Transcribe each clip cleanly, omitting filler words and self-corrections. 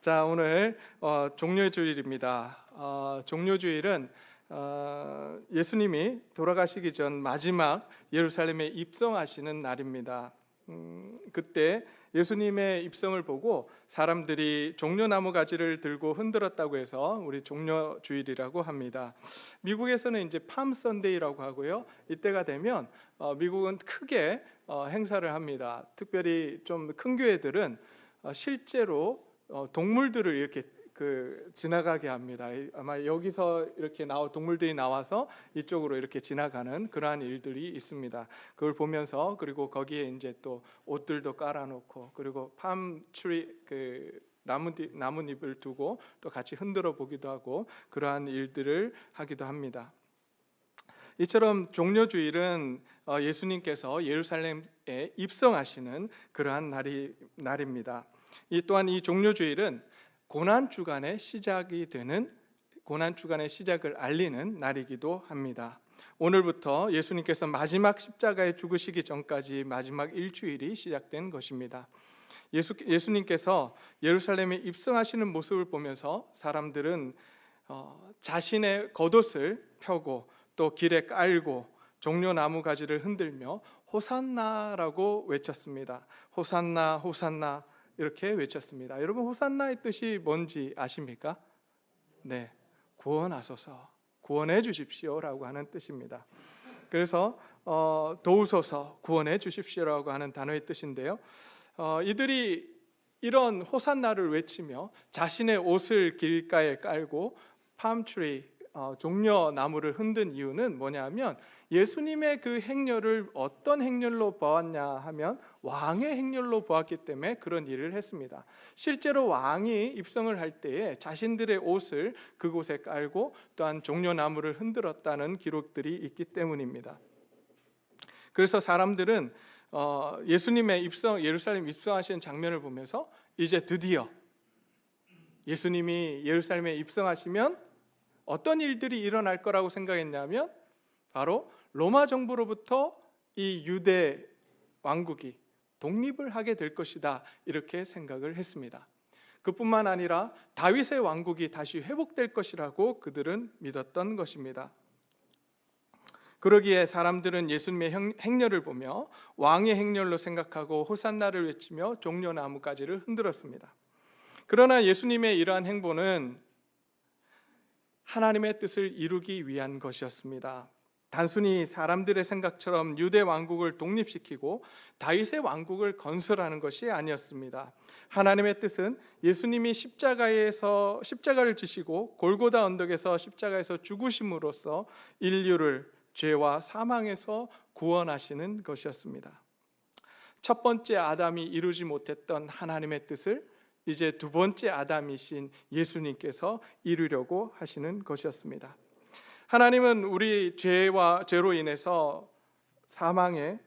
자, 오늘 종료주일입니다. 종료주일은 예수님이 돌아가시기 전 마지막 예루살렘에 입성하시는 날입니다. 그때 예수님의 입성을 보고 사람들이 종려나무 가지를 들고 흔들었다고 해서 우리 종려주일이라고 합니다. 미국에서는 이제 팜 선데이라고 하고요. 이때가 되면 미국은 크게 행사를 합니다. 특별히 좀 큰 교회들은 실제로 동물들을 이렇게 지나가게 합니다. 아마 여기서 이렇게 동물들이 나와서 이쪽으로 이렇게 지나가는 그러한 일들이 있습니다. 그걸 보면서, 그리고 거기에 이제 또 옷들도 깔아놓고, 그리고 팜트리 나뭇잎을 두고 또 같이 흔들어 보기도 하고, 그러한 일들을 하기도 합니다. 이처럼 종려주일은 예수님께서 예루살렘에 입성하시는 그러한 날입니다. 또한 이 종려주일은 고난주간의 시작이 되는, 고난주간의 시작을 알리는 날이기도 합니다. 오늘부터 예수님께서 마지막 십자가에 죽으시기 전까지 마지막 일주일이 시작된 것입니다. 예수님께서 예루살렘에 입성하시는 모습을 보면서 사람들은 자신의 겉옷을 펴고 또 길에 깔고 종려나무 가지를 흔들며 호산나라고 외쳤습니다. 호산나, 호산나 이렇게 외쳤습니다. 여러분, 호산나의 뜻이 뭔지 아십니까? 네, 구원하소서, 구원해 주십시오라고 하는 뜻입니다. 그래서 도우소서, 구원해 주십시오라고 하는 단어의 뜻인데요. 이들이 이런 호산나를 외치며 자신의 옷을 길가에 깔고 팜트리, 종려나무를 흔든 이유는 뭐냐면, 예수님의 그 행렬을 어떤 행렬로 보았냐 하면 왕의 행렬로 보았기 때문에 그런 일을 했습니다. 실제로 왕이 입성을 할 때에 자신들의 옷을 그곳에 깔고 또한 종려나무를 흔들었다는 기록들이 있기 때문입니다. 그래서 사람들은 예수님의 예루살렘 입성하시는 장면을 보면서 이제 드디어 예수님이 예루살렘에 입성하시면 어떤 일들이 일어날 거라고 생각했냐면, 바로 로마 정부로부터 이 유대 왕국이 독립을 하게 될 것이다, 이렇게 생각을 했습니다. 그뿐만 아니라 다윗의 왕국이 다시 회복될 것이라고 그들은 믿었던 것입니다. 그러기에 사람들은 예수님의 행렬을 보며 왕의 행렬로 생각하고 호산나를 외치며 종려나무 가지를 흔들었습니다. 그러나 예수님의 이러한 행보는 하나님의 뜻을 이루기 위한 것이었습니다. 단순히 사람들의 생각처럼 유대 왕국을 독립시키고 다윗의 왕국을 건설하는 것이 아니었습니다. 하나님의 뜻은 예수님이 십자가를 지시고 골고다 언덕에서 십자가에서 죽으심으로써 인류를 죄와 사망에서 구원하시는 것이었습니다. 첫 번째 아담이 이루지 못했던 하나님의 뜻을 이제 두 번째 아담이신 예수님께서 이루려고 하시는 것이었습니다. 하나님은 우리 죄로 인해서 사망에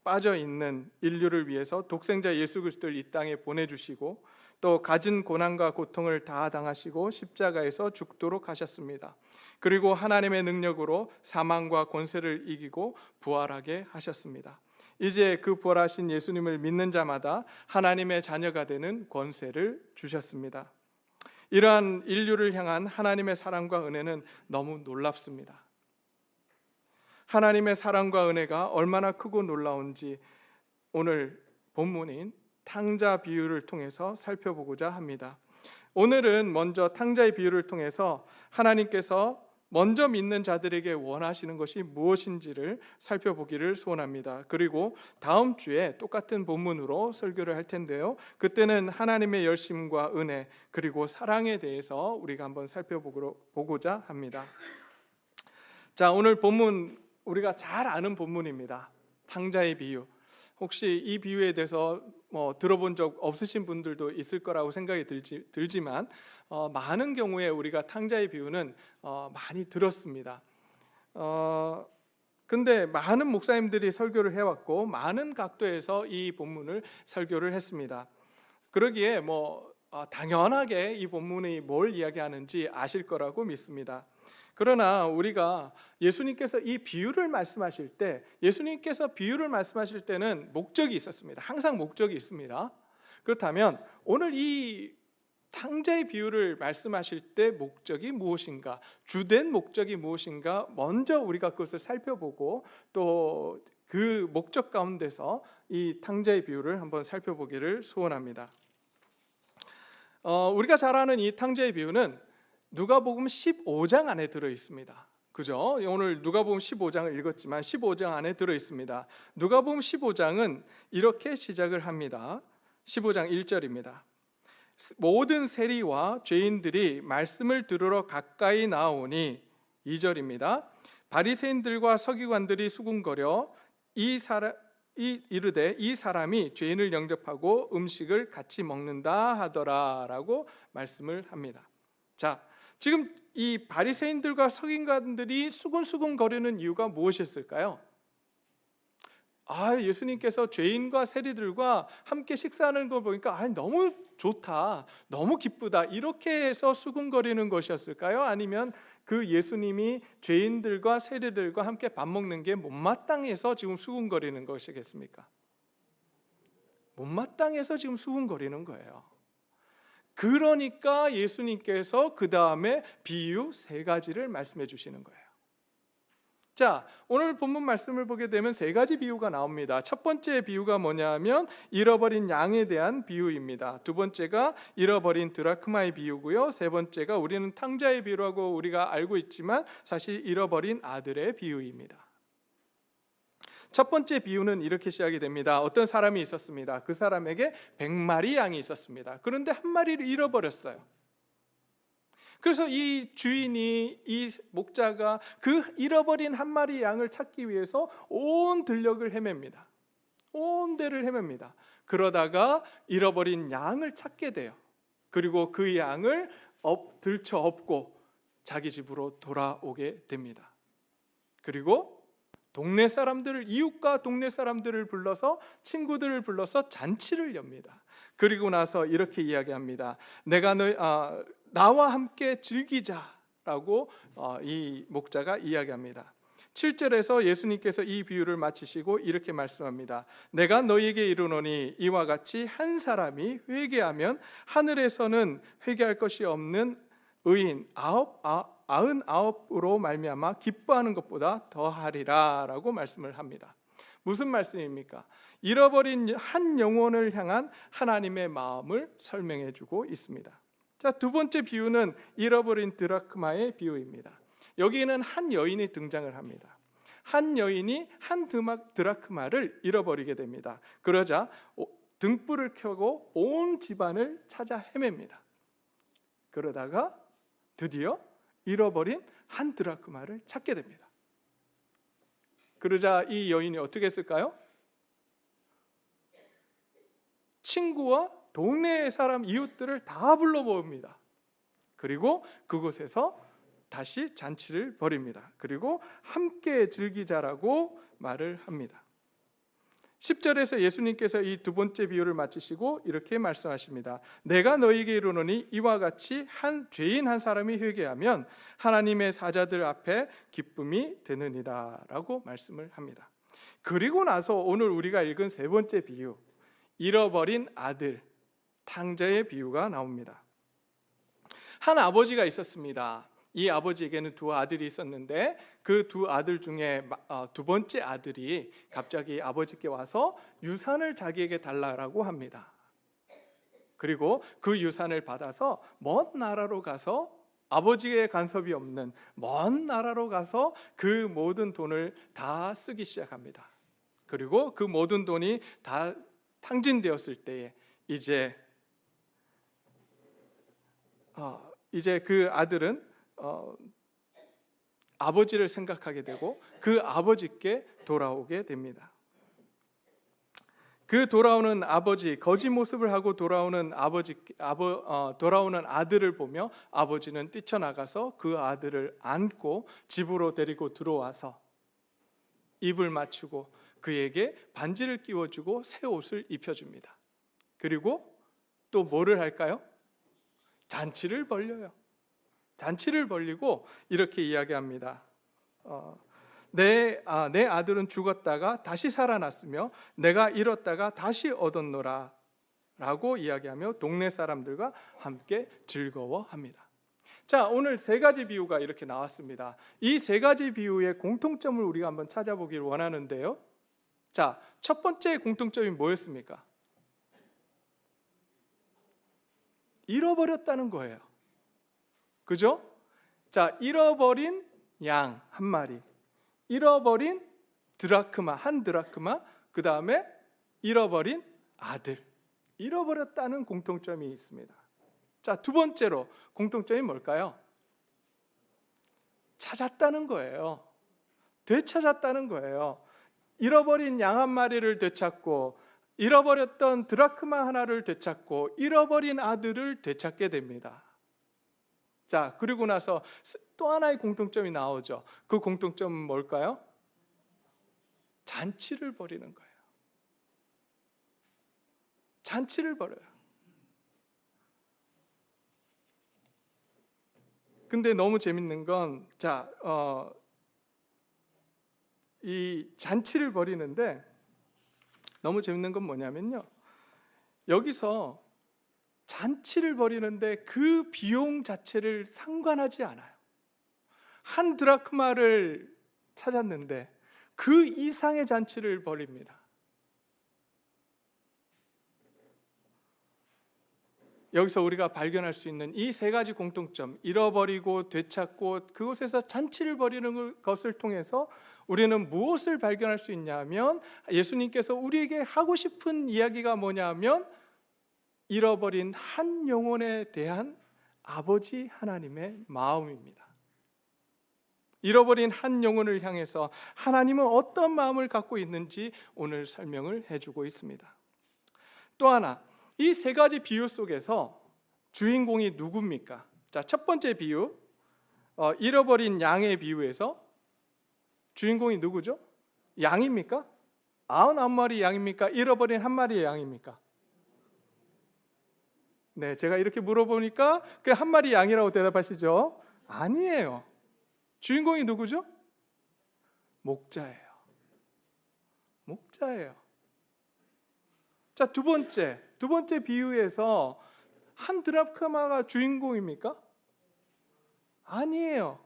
빠져 있는 인류를 위해서 독생자 예수 그리스도를 이 땅에 보내주시고, 또 갖은 고난과 고통을 다 당하시고 십자가에서 죽도록 하셨습니다. 그리고 하나님의 능력으로 사망과 권세를 이기고 부활하게 하셨습니다. 이제 그 부활하신 예수님을 믿는 자마다 하나님의 자녀가 되는 권세를 주셨습니다. 이러한 인류를 향한 하나님의 사랑과 은혜는 너무 놀랍습니다. 하나님의 사랑과 은혜가 얼마나 크고 놀라운지 오늘 본문인 탕자 비유를 통해서 살펴보고자 합니다. 오늘은 먼저 탕자의 비유를 통해서 하나님께서 먼저 믿는 자들에게 원하시는 것이 무엇인지를 살펴보기를 소원합니다. 그리고 다음 주에 똑같은 본문으로 설교를 할 텐데요, 그때는 하나님의 열심과 은혜 그리고 사랑에 대해서 우리가 한번 살펴보고자 합니다. 자, 오늘 본문 우리가 잘 아는 본문입니다. 탕자의 비유. 혹시 이 비유에 대해서 들어본 적 없으신 분들도 있을 거라고 생각이 들지만 많은 경우에 우리가 탕자의 비유는 많이 들었습니다. 근데 많은 목사님들이 설교를 해왔고 많은 각도에서 이 본문을 설교를 했습니다. 그러기에 당연하게 이 본문이 뭘 이야기하는지 아실 거라고 믿습니다. 그러나 우리가 예수님께서 이 비유를 말씀하실 때, 예수님께서 비유를 말씀하실 때는 목적이 있었습니다. 항상 목적이 있습니다. 그렇다면 오늘 이 탕자의 비유를 말씀하실 때 목적이 무엇인가, 주된 목적이 무엇인가 먼저 우리가 그것을 살펴보고 또 그 목적 가운데서 이 탕자의 비유를 한번 살펴보기를 소원합니다. 우리가 잘 아는 이 탕자의 비유는 누가복음 15장 안에 들어 있습니다. 그죠? 오늘 누가복음 15장을 읽었지만 15장 안에 들어 있습니다. 누가복음 15장은 이렇게 시작을 합니다. 15장 1절입니다. 모든 세리와 죄인들이 말씀을 들으러 가까이 나오니, 2절입니다. 바리새인들과 서기관들이 수군거려 이르되 이 사람이 죄인을 영접하고 음식을 같이 먹는다 하더라라고 말씀을 합니다. 자, 지금 이 바리새인들과 서기관들이 수군수군 거리는 이유가 무엇이었을까요? 예수님께서 죄인과 세리들과 함께 식사하는 걸 보니까 너무 좋다, 너무 기쁘다, 이렇게 해서 수군거리는 것이었을까요? 아니면 그 예수님이 죄인들과 세리들과 함께 밥 먹는 게 못마땅해서 지금 수군거리는 것이겠습니까? 못마땅해서 지금 수군거리는 거예요. 그러니까 예수님께서 그 다음에 비유 3가지를 말씀해 주시는 거예요. 자, 오늘 본문 말씀을 보게 되면 3가지 비유가 나옵니다. 첫 번째 비유가 뭐냐면 잃어버린 양에 대한 비유입니다. 두 번째가 잃어버린 드라크마의 비유고요. 세 번째가 우리는 탕자의 비유라고 우리가 알고 있지만 사실 잃어버린 아들의 비유입니다. 첫 번째 비유는 이렇게 시작이 됩니다. 어떤 사람이 있었습니다. 그 사람에게 100마리 양이 있었습니다. 그런데 한 마리를 잃어버렸어요. 그래서 이 주인이, 이 목자가 그 잃어버린 한 마리 양을 찾기 위해서 온 들녘을 헤맵니다. 온 데를 헤맵니다. 그러다가 잃어버린 양을 찾게 돼요. 그리고 그 양을 들쳐 업고 자기 집으로 돌아오게 됩니다. 그리고 이웃과 동네 사람들을 불러서, 친구들을 불러서 잔치를 엽니다. 그리고 나서 이렇게 이야기합니다. 나와 함께 즐기자라고 이 목자가 이야기합니다. 7절에서 예수님께서 이 비유를 마치시고 이렇게 말씀합니다. 내가 너희에게 이르노니 이와 같이 한 사람이 회개하면 하늘에서는 회개할 것이 없는 의인 99으로 말미암아 기뻐하는 것보다 더하리라 라고 말씀을 합니다. 무슨 말씀입니까? 잃어버린 한 영혼을 향한 하나님의 마음을 설명해 주고 있습니다. 자, 두 번째 비유는 잃어버린 드라크마의 비유입니다. 여기에는 한 여인이 등장을 합니다. 한 여인이 한 드라크마를 잃어버리게 됩니다. 그러자 등불을 켜고 온 집안을 찾아 헤맵니다. 그러다가 드디어 잃어버린 한 드라크마를 찾게 됩니다. 그러자 이 여인이 어떻게 했을까요? 친구와 동네 사람, 이웃들을 다 불러모읍니다. 그리고 그곳에서 다시 잔치를 벌입니다. 그리고 함께 즐기자라고 말을 합니다. 10절에서 예수님께서 이 두 번째 비유를 마치시고 이렇게 말씀하십니다. 내가 너희에게 이르노니 이와 같이 죄인 한 사람이 회개하면 하나님의 사자들 앞에 기쁨이 되느니라 라고 말씀을 합니다. 그리고 나서 오늘 우리가 읽은 세 번째 비유, 잃어버린 아들, 탕자의 비유가 나옵니다. 한 아버지가 있었습니다. 이 아버지에게는 두 아들이 있었는데 그 두 아들 중에 두 번째 아들이 갑자기 아버지께 와서 유산을 자기에게 달라고 합니다. 그리고 그 유산을 받아서 먼 나라로 가서, 아버지의 간섭이 없는 먼 나라로 가서 그 모든 돈을 다 쓰기 시작합니다. 그리고 그 모든 돈이 다 탕진되었을 때에 이제 그 아들은 아버지를 생각하게 되고 그 아버지께 돌아오게 됩니다. 그 돌아오는 아버지, 거짓 모습을 하고 돌아오는 아들을 보며 아버지는 뛰쳐나가서 그 아들을 안고 집으로 데리고 들어와서 입을 맞추고 그에게 반지를 끼워주고 새 옷을 입혀줍니다. 그리고 또 뭐를 할까요? 잔치를 벌려요. 잔치를 벌리고 이렇게 이야기합니다. 내 아들은 죽었다가 다시 살아났으며 내가 잃었다가 다시 얻었노라 라고 이야기하며 동네 사람들과 함께 즐거워합니다. 자, 오늘 세 가지 비유가 이렇게 나왔습니다. 이 세 가지 비유의 공통점을 우리가 한번 찾아보기를 원하는데요. 자, 첫 번째 공통점이 뭐였습니까? 잃어버렸다는 거예요. 그죠? 자, 잃어버린 양 한 마리, 잃어버린 드라크마 한 드라크마, 그 다음에 잃어버린 아들, 잃어버렸다는 공통점이 있습니다. 자, 두 번째로 공통점이 뭘까요? 찾았다는 거예요. 되찾았다는 거예요. 잃어버린 양 한 마리를 되찾고, 잃어버렸던 드라크마 하나를 되찾고, 잃어버린 아들을 되찾게 됩니다. 자, 그리고 나서 또 하나의 공통점이 나오죠. 그 공통점은 뭘까요? 잔치를 벌이는 거예요. 잔치를 벌여요. 근데 너무 재밌는 건, 자, 이 잔치를 벌이는데 너무 재밌는 건 뭐냐면요, 여기서 잔치를 벌이는데 그 비용 자체를 상관하지 않아요. 한 드라크마를 찾았는데 그 이상의 잔치를 벌입니다. 여기서 우리가 발견할 수 있는 이 세 가지 공통점, 잃어버리고 되찾고 그곳에서 잔치를 벌이는 것을 통해서 우리는 무엇을 발견할 수 있냐면, 예수님께서 우리에게 하고 싶은 이야기가 뭐냐면, 잃어버린 한 영혼에 대한 아버지 하나님의 마음입니다. 잃어버린 한 영혼을 향해서 하나님은 어떤 마음을 갖고 있는지 오늘 설명을 해주고 있습니다. 또 하나, 이 세 가지 비유 속에서 주인공이 누굽니까? 자, 첫 번째 비유, 잃어버린 양의 비유에서 주인공이 누구죠? 양입니까? 99마리 양입니까? 잃어버린 한 마리의 양입니까? 네, 제가 이렇게 물어보니까 그 한 마리 양이라고 대답하시죠? 아니에요. 주인공이 누구죠? 목자예요. 목자예요. 자, 두 번째 비유에서 한 드라크마가 주인공입니까? 아니에요.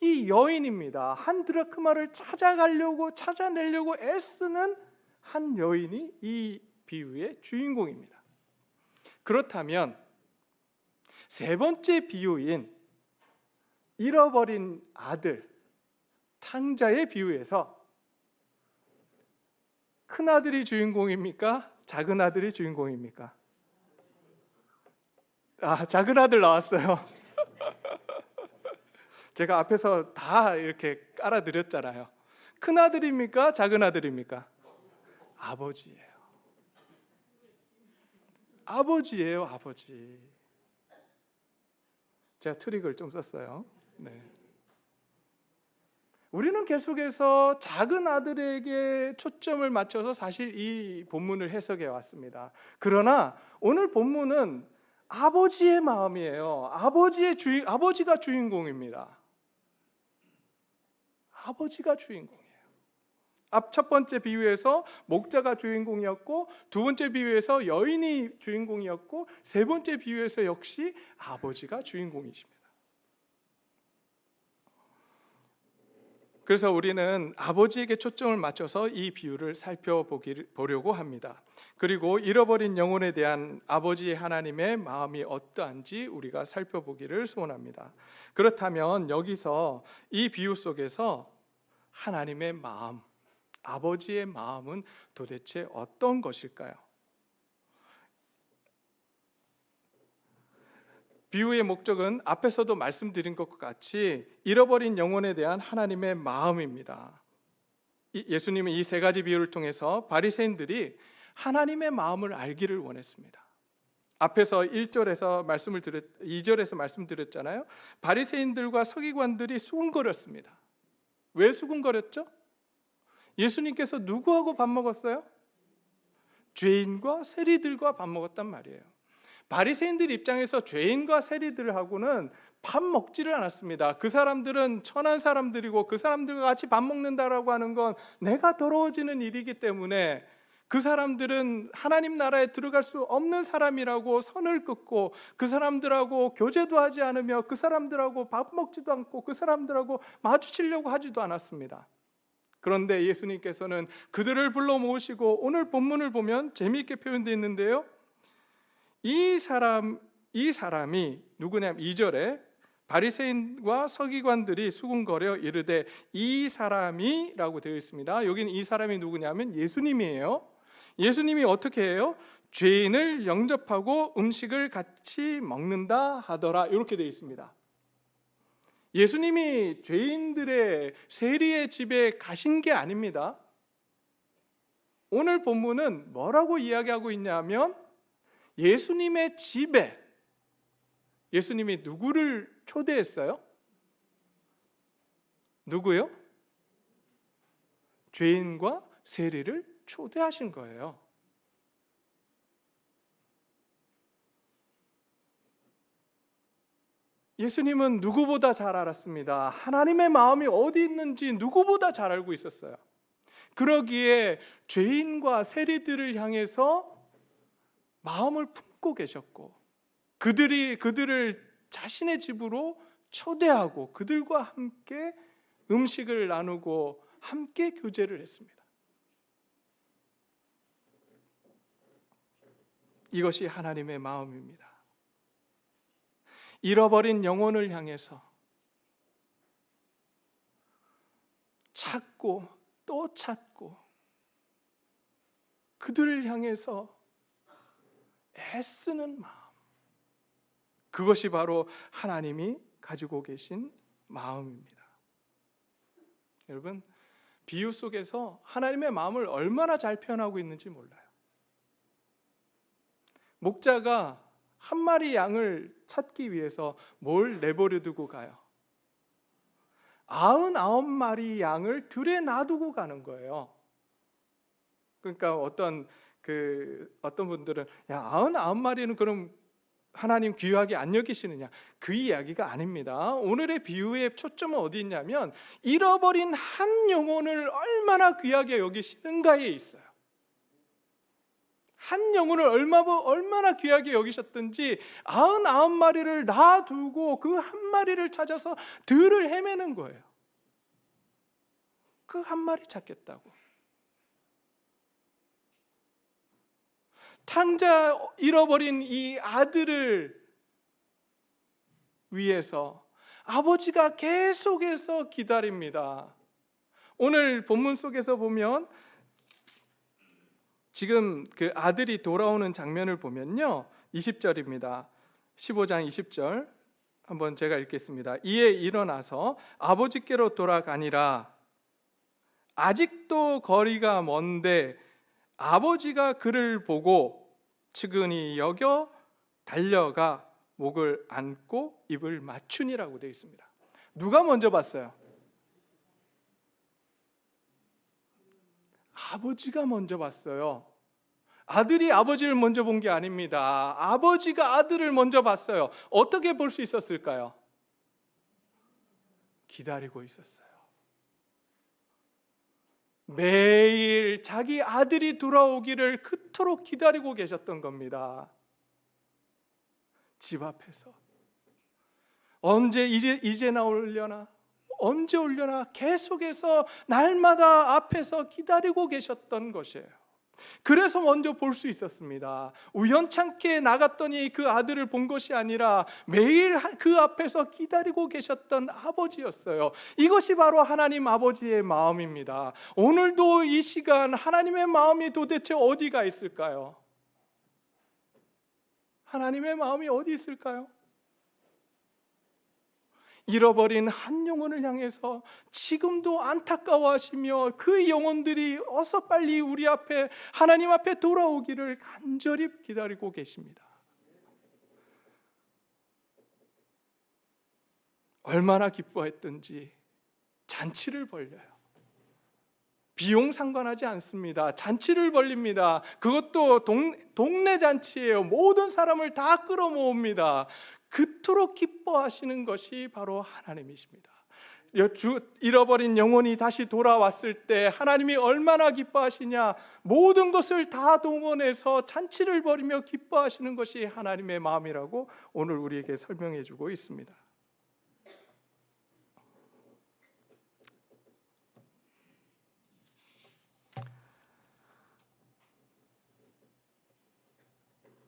이 여인입니다. 한 드라크마를 찾아내려고 애쓰는 한 여인이 이 비유의 주인공입니다. 그렇다면 세 번째 비유인 잃어버린 아들, 탕자의 비유에서 큰 아들이 주인공입니까? 작은 아들이 주인공입니까? 작은 아들 나왔어요. 제가 앞에서 다 이렇게 깔아드렸잖아요. 큰 아들입니까? 작은 아들입니까? 아버지예요. 아버지예요, 아버지. 제가 트릭을 좀 썼어요. 네. 우리는 계속해서 작은 아들에게 초점을 맞춰서 사실 이 본문을 해석해 왔습니다. 그러나 오늘 본문은 아버지의 마음이에요. 아버지가 주인공입니다. 아버지가 주인공이에요. 첫 번째 비유에서 목자가 주인공이었고, 두 번째 비유에서 여인이 주인공이었고, 세 번째 비유에서 역시 아버지가 주인공이십니다. 그래서 우리는 아버지에게 초점을 맞춰서 이 비유를 살펴보려고 합니다. 그리고 잃어버린 영혼에 대한 아버지 하나님의 마음이 어떠한지 우리가 살펴보기를 소원합니다. 그렇다면 여기서 이 비유 속에서 하나님의 마음, 아버지의 마음은 도대체 어떤 것일까요? 비유의 목적은 앞에서도 말씀드린 것과 같이 잃어버린 영혼에 대한 하나님의 마음입니다. 예수님은 이 세 가지 비유를 통해서 바리새인들이 하나님의 마음을 알기를 원했습니다. 앞에서 2절에서 말씀드렸잖아요. 바리새인들과 서기관들이 수군거렸습니다. 왜 수군거렸죠? 예수님께서 누구하고 밥 먹었어요? 죄인과 세리들과 밥 먹었단 말이에요. 바리새인들 입장에서 죄인과 세리들하고는 밥 먹지를 않았습니다. 그 사람들은 천한 사람들이고 그 사람들과 같이 밥 먹는다라고 하는 건 내가 더러워지는 일이기 때문에 그 사람들은 하나님 나라에 들어갈 수 없는 사람이라고 선을 긋고 그 사람들하고 교제도 하지 않으며 그 사람들하고 밥 먹지도 않고 그 사람들하고 마주치려고 하지도 않았습니다. 그런데 예수님께서는 그들을 불러 모으시고 오늘 본문을 보면 재미있게 표현되어 있는데요, 이 사람이 누구냐면 2절에 바리새인과 서기관들이 수군거려 이르되 이 사람이라고 되어 있습니다. 여기는 이 사람이 누구냐면 예수님이에요. 예수님이 어떻게 해요? 죄인을 영접하고 음식을 같이 먹는다 하더라, 이렇게 되어 있습니다. 예수님이 죄인들의 세리의 집에 가신 게 아닙니다. 오늘 본문은 뭐라고 이야기하고 있냐면 예수님의 집에 예수님이 누구를 초대했어요? 누구요? 죄인과 세리를 초대하신 거예요. 예수님은 누구보다 잘 알았습니다. 하나님의 마음이 어디 있는지 누구보다 잘 알고 있었어요. 그러기에 죄인과 세리들을 향해서 마음을 품고 계셨고 그들을 자신의 집으로 초대하고 그들과 함께 음식을 나누고 함께 교제를 했습니다. 이것이 하나님의 마음입니다. 잃어버린 영혼을 향해서 찾고 또 찾고 그들을 향해서 애쓰는 마음, 그것이 바로 하나님이 가지고 계신 마음입니다. 여러분, 비유 속에서 하나님의 마음을 얼마나 잘 표현하고 있는지 몰라요. 목자가 한 마리 양을 찾기 위해서 뭘 내버려 두고 가요? 99마리 양을 들에 놔두고 가는 거예요. 그러니까 어떤 분들은 99마리는 그럼 하나님 귀하게 안 여기시느냐, 그 이야기가 아닙니다. 오늘의 비유의 초점은 어디 있냐면 잃어버린 한 영혼을 얼마나 귀하게 여기시는가에 있어요. 한 영혼을 얼마나 귀하게 여기셨든지 99마리를 놔두고 그 한 마리를 찾아서 들을 헤매는 거예요. 그 한 마리 찾겠다고. 탕자 잃어버린 이 아들을 위해서 아버지가 계속해서 기다립니다. 오늘 본문 속에서 보면 지금 그 아들이 돌아오는 장면을 보면요, 20절입니다. 15장 20절 한번 제가 읽겠습니다. 이에 일어나서 아버지께로 돌아가니라. 아직도 거리가 먼데 아버지가 그를 보고 측은히 여겨 달려가 목을 안고 입을 맞추니라고 되어 있습니다. 누가 먼저 봤어요? 아버지가 먼저 봤어요. 아들이 아버지를 먼저 본 게 아닙니다. 아버지가 아들을 먼저 봤어요. 어떻게 볼 수 있었을까요? 기다리고 있었어요. 매일 자기 아들이 돌아오기를 그토록 기다리고 계셨던 겁니다. 집 앞에서 언제 이제 나오려나, 언제 올려나 계속해서 날마다 앞에서 기다리고 계셨던 것이에요. 그래서 먼저 볼 수 있었습니다. 우연찮게 나갔더니 그 아들을 본 것이 아니라 매일 그 앞에서 기다리고 계셨던 아버지였어요. 이것이 바로 하나님 아버지의 마음입니다. 오늘도 이 시간 하나님의 마음이 도대체 어디가 있을까요? 하나님의 마음이 어디 있을까요? 잃어버린 한 영혼을 향해서 지금도 안타까워하시며 그 영혼들이 어서 빨리 우리 앞에, 하나님 앞에 돌아오기를 간절히 기다리고 계십니다. 얼마나 기뻐했던지 잔치를 벌려요. 비용 상관하지 않습니다. 잔치를 벌립니다. 그것도 동네 잔치예요. 모든 사람을 다 끌어모읍니다. 그토록 기뻐하시는 것이 바로 하나님이십니다. 잃어버린 영혼이 다시 돌아왔을 때 하나님이 얼마나 기뻐하시냐. 모든 것을 다 동원해서 잔치를 벌이며 기뻐하시는 것이 하나님의 마음이라고 오늘 우리에게 설명해 주고 있습니다.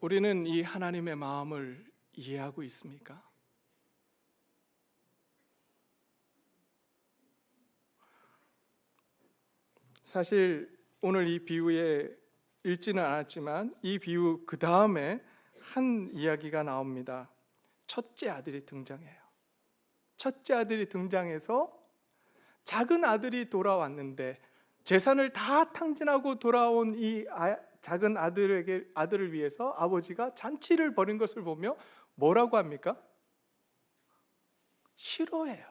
우리는 이 하나님의 마음을 이해하고 있습니까? 사실 오늘 이 비유에 읽지는 않았지만 이 비유 그 다음에 한 이야기가 나옵니다. 첫째 아들이 등장해요. 첫째 아들이 등장해서 작은 아들이 돌아왔는데 재산을 다 탕진하고 돌아온 이 작은 아들을 위해서 아버지가 잔치를 벌인 것을 보며 뭐라고 합니까? 싫어해요.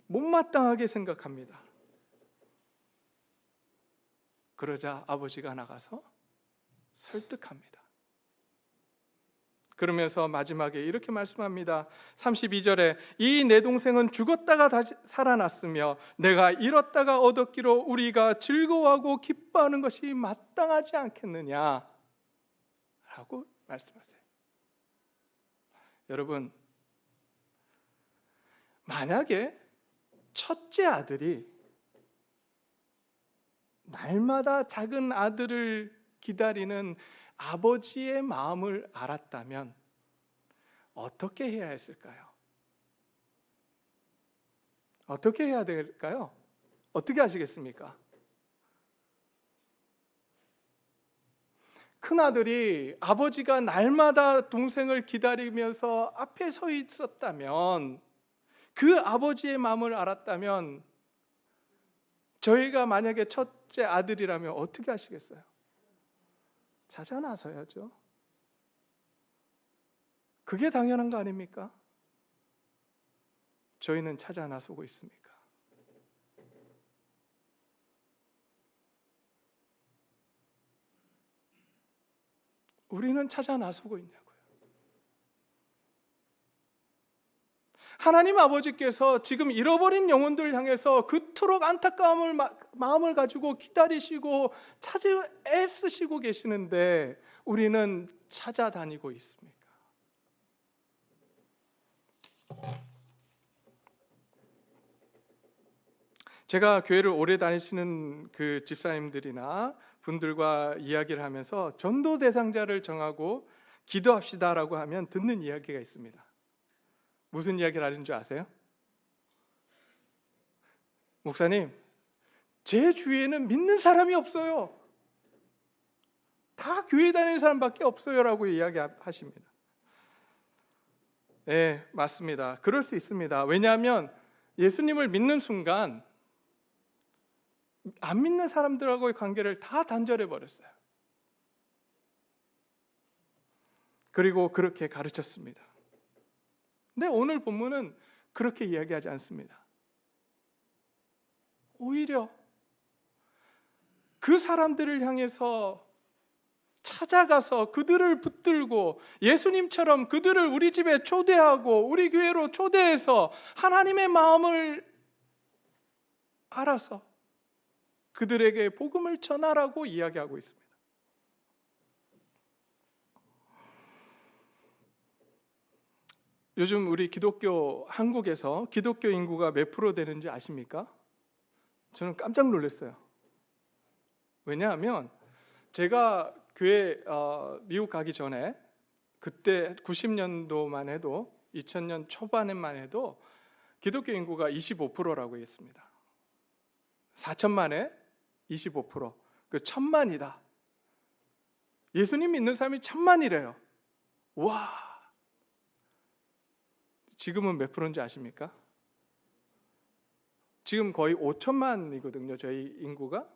못마땅하게 생각합니다. 그러자 아버지가 나가서 설득합니다. 그러면서 마지막에 이렇게 말씀합니다. 32절에 이 내 동생은 죽었다가 다시 살아났으며 내가 잃었다가 얻었기로 우리가 즐거워하고 기뻐하는 것이 마땅하지 않겠느냐 라고 말씀하세요. 여러분, 만약에 첫째 아들이 날마다 작은 아들을 기다리는 아버지의 마음을 알았다면 어떻게 해야 했을까요? 어떻게 해야 될까요? 어떻게 하시겠습니까? 큰아들이 아버지가 날마다 동생을 기다리면서 앞에 서 있었다면, 그 아버지의 마음을 알았다면 저희가 만약에 첫째 아들이라면 어떻게 하시겠어요? 찾아 나서야죠. 그게 당연한 거 아닙니까? 저희는 찾아 나서고 있습니까? 우리는 찾아 나서고 있냐고요. 하나님 아버지께서 지금 잃어버린 영혼들을 향해서 그토록 안타까움을 마음을 가지고 기다리시고 애쓰시고 계시는데 우리는 찾아다니고 있습니까? 제가 교회를 오래 다니시는 그 집사님들이나 분들과 이야기를 하면서 전도 대상자를 정하고 기도합시다라고 하면 듣는 이야기가 있습니다. 무슨 이야기를 하는 줄 아세요? 목사님, 제 주위에는 믿는 사람이 없어요. 다 교회 다니는 사람밖에 없어요라고 이야기하십니다. 네, 맞습니다. 그럴 수 있습니다. 왜냐하면 예수님을 믿는 순간 안 믿는 사람들하고의 관계를 다 단절해 버렸어요. 그리고 그렇게 가르쳤습니다. 근데 오늘 본문은 그렇게 이야기하지 않습니다. 오히려 그 사람들을 향해서 찾아가서 그들을 붙들고 예수님처럼 그들을 우리 집에 초대하고 우리 교회로 초대해서 하나님의 마음을 알아서 그들에게 복음을 전하라고 이야기하고 있습니다. 요즘 우리 한국에서 기독교 인구가 몇 프로 되는지 아십니까? 저는 깜짝 놀랐어요. 왜냐하면 제가 교회 미국 가기 전에 그때 90년도만 해도 2000년 초반에만 해도 기독교 인구가 25%라고 했습니다. 4천만에 25%. 그 1000만이다. 예수님 믿는 사람이 1000만이래요. 와! 지금은 몇 프로인지 아십니까? 지금 거의 5천만이거든요. 저희 인구가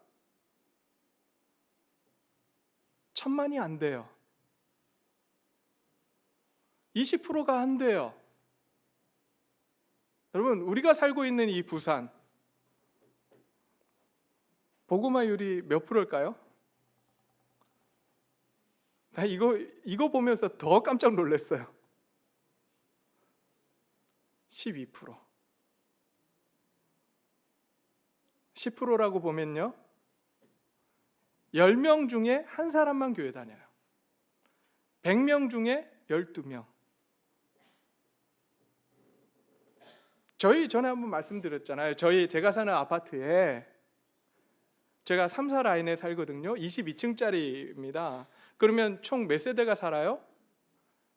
1000만이 안 돼요. 20%가 안 돼요. 여러분, 우리가 살고 있는 이 부산 복음화율이 몇 프로일까요? 나 이거 보면서 더 깜짝 놀랐어요. 12%. 10%라고 보면요, 10명 중에 한 사람만 교회 다녀요. 100명 중에 12명. 전에 한번 말씀드렸잖아요. 제가 사는 아파트에, 제가 3사 라인에 살거든요. 22층짜리입니다. 그러면 총 몇 세대가 살아요?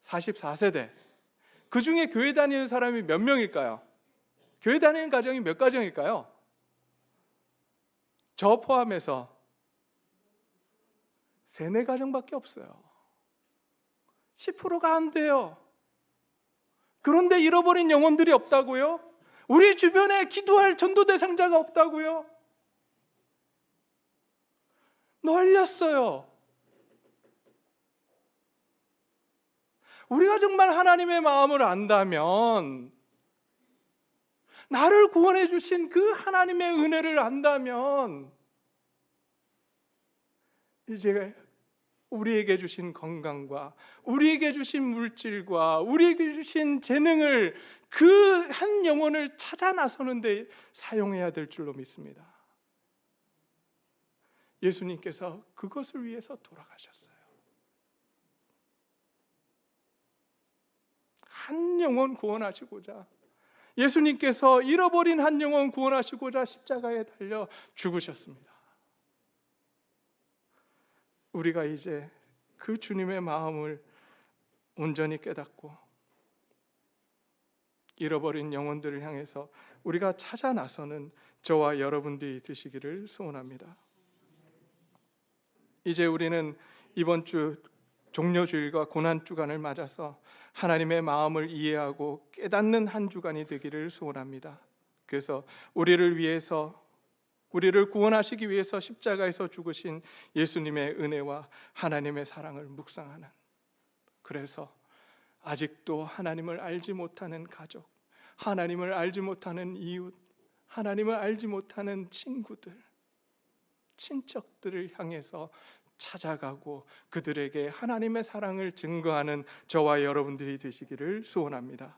44세대. 그 중에 교회 다니는 사람이 몇 명일까요? 교회 다니는 가정이 몇 가정일까요? 저 포함해서 3-4가정밖에 없어요. 10%가 안 돼요. 그런데 잃어버린 영혼들이 없다고요? 우리 주변에 기도할 전도 대상자가 없다고요? 널렸어요. 우리가 정말 하나님의 마음을 안다면, 나를 구원해 주신 그 하나님의 은혜를 안다면, 이제 우리에게 주신 건강과 우리에게 주신 물질과 우리에게 주신 재능을 그 한 영혼을 찾아 나서는데 사용해야 될 줄로 믿습니다. 예수님께서 그것을 위해서 돌아가셨어요. 한 영혼 구원하시고자, 예수님께서 잃어버린 한 영혼 구원하시고자 십자가에 달려 죽으셨습니다. 우리가 이제 그 주님의 마음을 온전히 깨닫고 잃어버린 영혼들을 향해서 우리가 찾아 나서는 저와 여러분들이 되시기를 소원합니다. 이제 우리는 이번 주 종려주일과 고난주간을 맞아서 하나님의 마음을 이해하고 깨닫는 한 주간이 되기를 소원합니다. 그래서 우리를 구원하시기 위해서 십자가에서 죽으신 예수님의 은혜와 하나님의 사랑을 묵상하는, 그래서 아직도 하나님을 알지 못하는 가족, 하나님을 알지 못하는 이웃, 하나님을 알지 못하는 친구들, 친척들을 향해서 찾아가고 그들에게 하나님의 사랑을 증거하는 저와 여러분들이 되시기를 소원합니다.